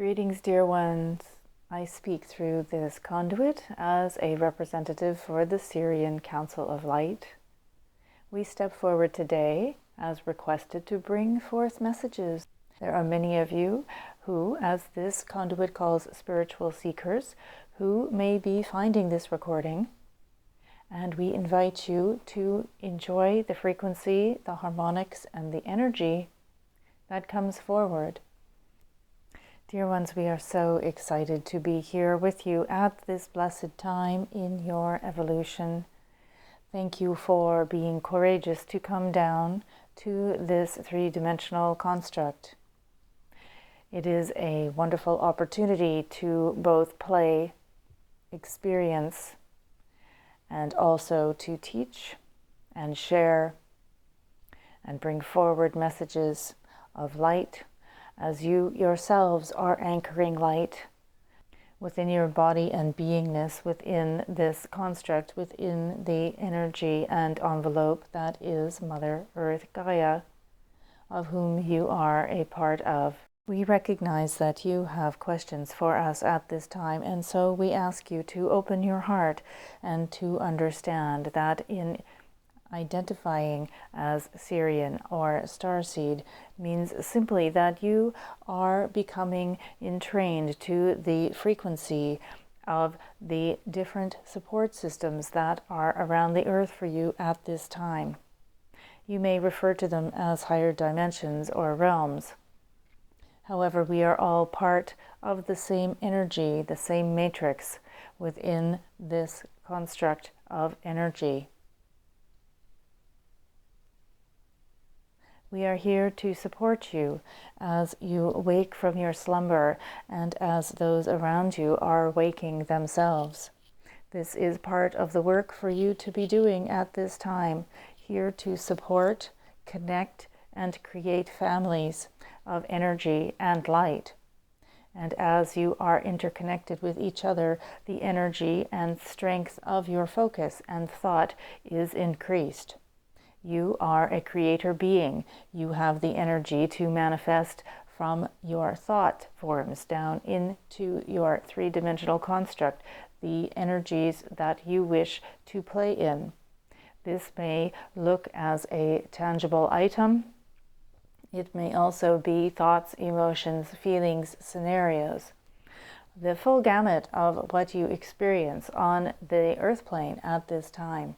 Greetings, dear ones. I speak through this conduit as a representative for the Sirian Council of Light. We step forward today, as requested, to bring forth messages. There are many of you who, as this conduit calls spiritual seekers, who may be finding this recording, and we invite you to enjoy the frequency, the harmonics, and the energy that comes forward. Dear ones, we are so excited to be here with you at this blessed time in your evolution. Thank you for being courageous to come down to this three-dimensional construct. It is a wonderful opportunity to both play, experience, and also to teach and share and bring forward messages of light, as you yourselves are anchoring light within your body and beingness within this construct, within the energy and envelope that is Mother Earth Gaia, of whom you are a part of. We recognize that you have questions for us at this time, and so we ask you to open your heart and to understand that in identifying as Sirian or Starseed means simply that you are becoming entrained to the frequency of the different support systems that are around the earth for you at this time. You may refer to them as higher dimensions or realms. However, we are all part of the same energy, the same matrix within this construct of energy. We are here to support you as you wake from your slumber and as those around you are waking themselves. This is part of the work for you to be doing at this time, here to support, connect, and create families of energy and light. And as you are interconnected with each other, the energy and strength of your focus and thought is increased. You are a creator being. You have the energy to manifest from your thought forms down into your three-dimensional construct, the energies that you wish to play in. This may look as a tangible item. It may also be thoughts, emotions, feelings, scenarios. The full gamut of what you experience on the earth plane at this time.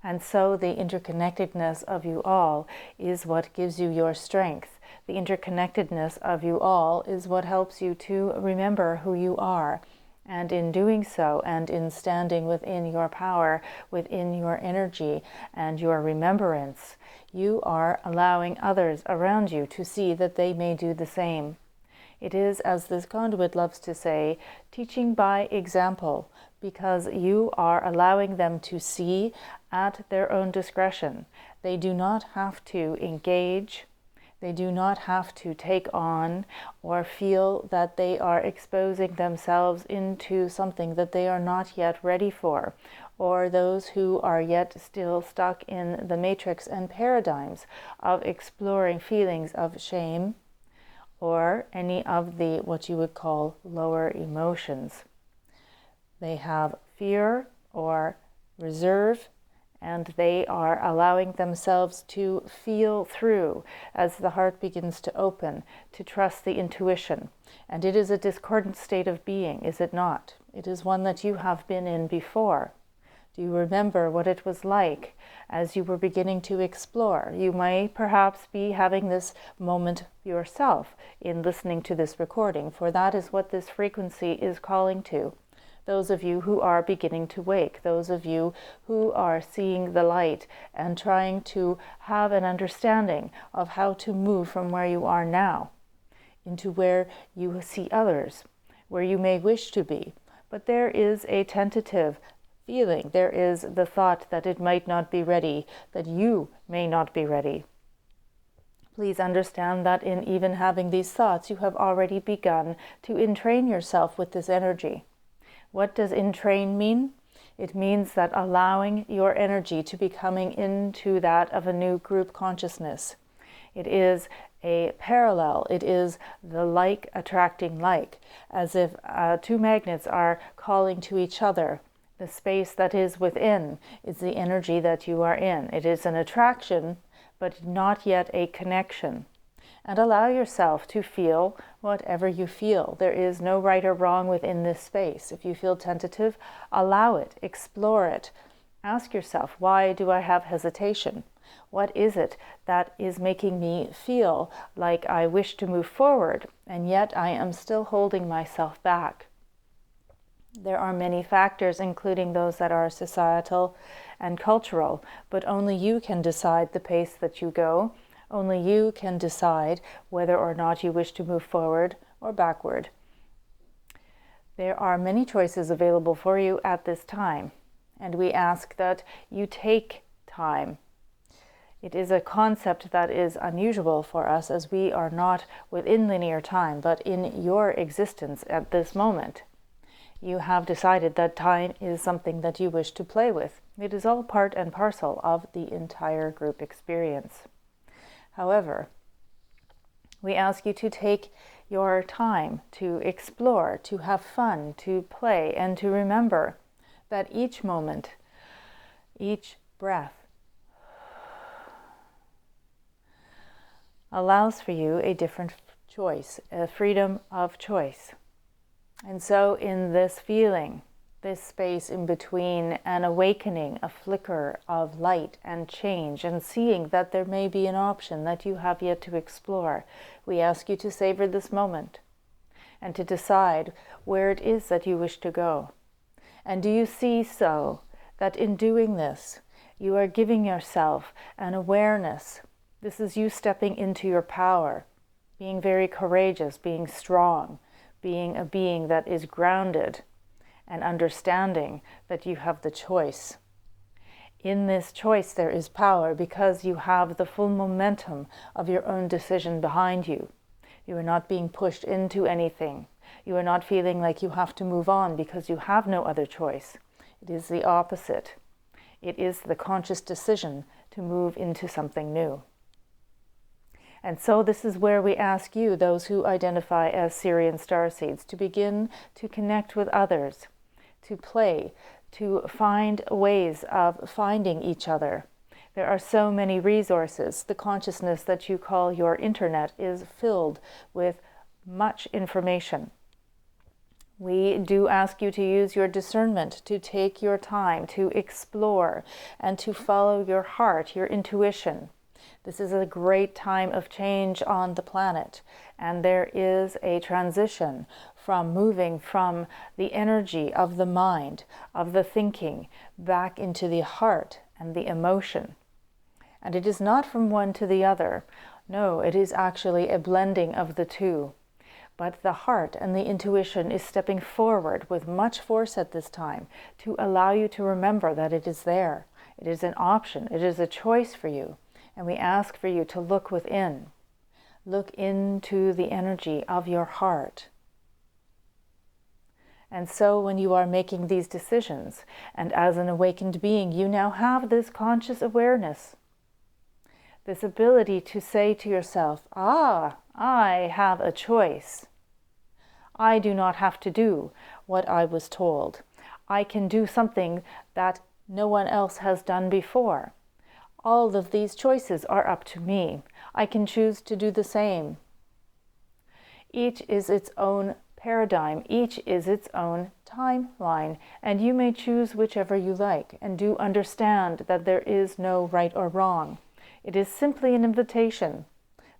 And so the interconnectedness of you all is what gives you your strength. The interconnectedness of you all is what helps you to remember who you are. And in doing so, and in standing within your power, within your energy and your remembrance, you are allowing others around you to see that they may do the same. It is, as this conduit loves to say, teaching by example, because you are allowing them to see at their own discretion. They do not have to engage. They do not have to take on or feel that they are exposing themselves into something that they are not yet ready for, or those who are yet still stuck in the matrix and paradigms of exploring feelings of shame or any of the what you would call lower emotions. They have fear or reserve, and they are allowing themselves to feel through as the heart begins to open, to trust the intuition. And it is a discordant state of being, is it not? It is one that you have been in before. Do you remember what it was like as you were beginning to explore? You may perhaps be having this moment yourself in listening to this recording, for that is what this frequency is calling to. Those of you who are beginning to wake, those of you who are seeing the light and trying to have an understanding of how to move from where you are now into where you see others, where you may wish to be. But there is a tentative feeling, there is the thought that it might not be ready, that you may not be ready. Please understand that in even having these thoughts, you have already begun to entrain yourself with this energy. What does entrain mean? It means that allowing your energy to be coming into that of a new group consciousness. It is a parallel. It is the like attracting like, as if two magnets are calling to each other. The space that is within is the energy that you are in. It is an attraction, but not yet a connection. And allow yourself to feel whatever you feel. There is no right or wrong within this space. If you feel tentative, allow it, explore it. Ask yourself, why do I have hesitation? What is it that is making me feel like I wish to move forward, and yet I am still holding myself back? There are many factors, including those that are societal and cultural, but only you can decide the pace that you go. Only you can decide whether or not you wish to move forward or backward. There are many choices available for you at this time, and we ask that you take time. It is a concept that is unusual for us, as we are not within linear time, but in your existence at this moment. You have decided that time is something that you wish to play with. It is all part and parcel of the entire group experience. However, we ask you to take your time to explore, to have fun, to play, and to remember that each moment, each breath, allows for you a different choice, a freedom of choice. And so in this feeling, this space in between an awakening, a flicker of light and change, and seeing that there may be an option that you have yet to explore, we ask you to savor this moment and to decide where it is that you wish to go. And do you see so that in doing this, you are giving yourself an awareness? This is you stepping into your power, being very courageous, being strong, being a being that is grounded, and understanding that you have the choice. In this choice there is power, because you have the full momentum of your own decision behind you. You are not being pushed into anything. You are not feeling like you have to move on because you have no other choice. It is the opposite. It is the conscious decision to move into something new. And so this is where we ask you, those who identify as Sirian Starseeds, to begin to connect with others, to play, to find ways of finding each other. There are so many resources. The consciousness that you call your internet is filled with much information. We do ask you to use your discernment, to take your time, to explore, and to follow your heart, your intuition. This is a great time of change on the planet, and there is a transition from moving from the energy of the mind, of the thinking, back into the heart and the emotion. And it is not from one to the other. No, it is actually a blending of the two. But the heart and the intuition is stepping forward with much force at this time to allow you to remember that it is there. It is an option. It is a choice for you. And we ask for you to look within. Look into the energy of your heart. And so when you are making these decisions, and as an awakened being, you now have this conscious awareness, this ability to say to yourself, I have a choice. I do not have to do what I was told. I can do something that no one else has done before. All of these choices are up to me. I can choose to do the same. Each is its own paradigm. Each is its own timeline. And you may choose whichever you like. And do understand that there is no right or wrong. It is simply an invitation,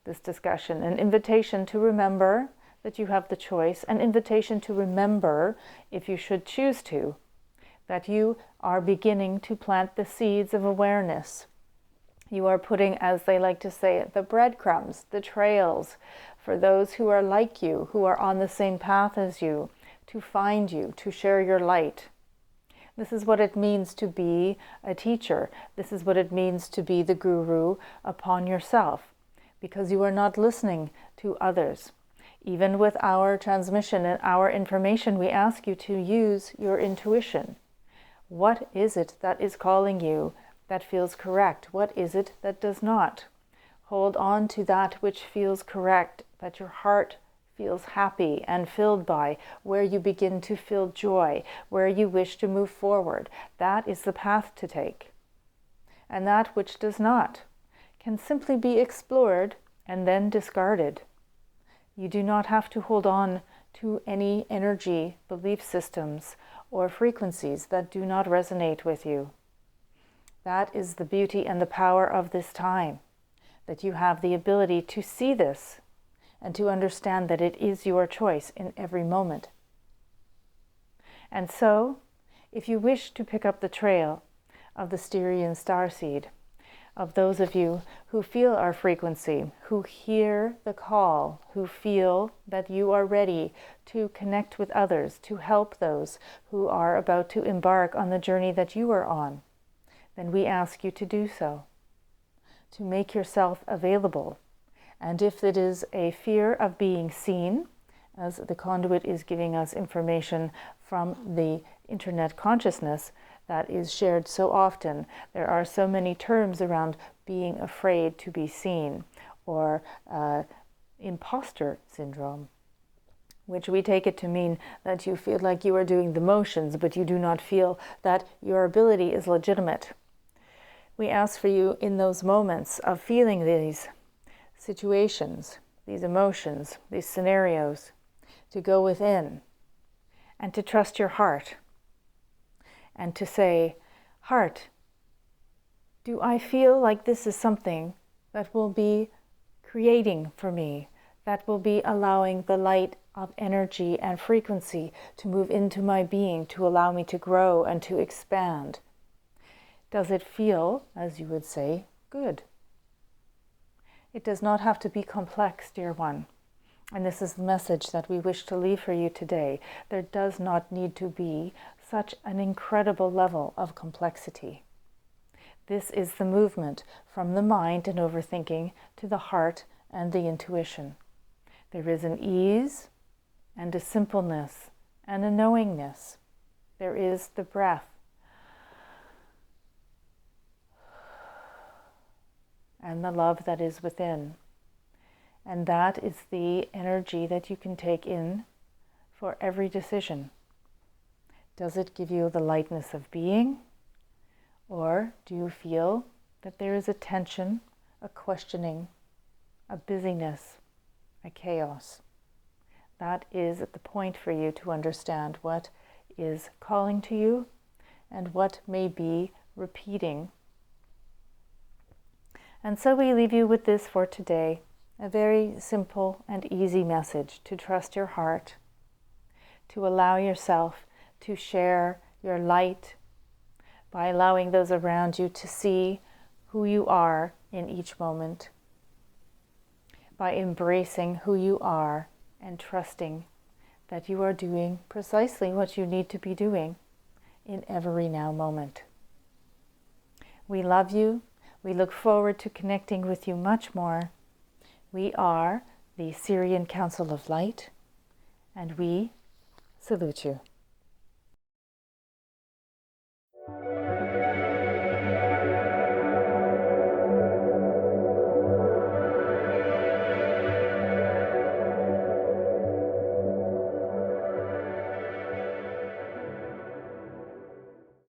this discussion, an invitation to remember that you have the choice, an invitation to remember, if you should choose to, that you are beginning to plant the seeds of awareness. You are putting, as they like to say, the breadcrumbs, the trails, for those who are like you, who are on the same path as you, to find you, to share your light. This is what it means to be a teacher. This is what it means to be the guru upon yourself, because you are not listening to others. Even with our transmission and our information, we ask you to use your intuition. What is it that is calling you that feels correct? What is it that does not? Hold on to that which feels correct, that your heart feels happy and filled by, where you begin to feel joy, where you wish to move forward. That is the path to take. And that which does not can simply be explored and then discarded. You do not have to hold on to any energy, belief systems, or frequencies that do not resonate with you. That is the beauty and the power of this time, that you have the ability to see this and to understand that it is your choice in every moment. And so, if you wish to pick up the trail of the Sirian Starseed, of those of you who feel our frequency, who hear the call, who feel that you are ready to connect with others, to help those who are about to embark on the journey that you are on, then we ask you to do so, to make yourself available. And if it is a fear of being seen, as the conduit is giving us information from the internet consciousness that is shared so often, there are so many terms around being afraid to be seen, or imposter syndrome, which we take it to mean that you feel like you are doing the motions, but you do not feel that your ability is legitimate. We ask for you in those moments of feeling these situations, these emotions, these scenarios, to go within and to trust your heart and to say, heart, do I feel like this is something that will be creating for me, that will be allowing the light of energy and frequency to move into my being, to allow me to grow and to expand? Does it feel, as you would say, good? It does not have to be complex, dear one. And this is the message that we wish to leave for you today. There does not need to be such an incredible level of complexity. This is the movement from the mind and overthinking to the heart and the intuition. There is an ease and a simpleness and a knowingness. There is the breath. And the love that is within. And that is the energy that you can take in for every decision. Does it give you the lightness of being? Or do you feel that there is a tension, a questioning, a busyness, a chaos? That is at the point for you to understand what is calling to you and what may be repeating. And so we leave you with this for today, a very simple and easy message to trust your heart, to allow yourself to share your light by allowing those around you to see who you are in each moment, by embracing who you are and trusting that you are doing precisely what you need to be doing in every now moment. We love you. We look forward to connecting with you much more. We are the Sirian Council of Light, and we salute you.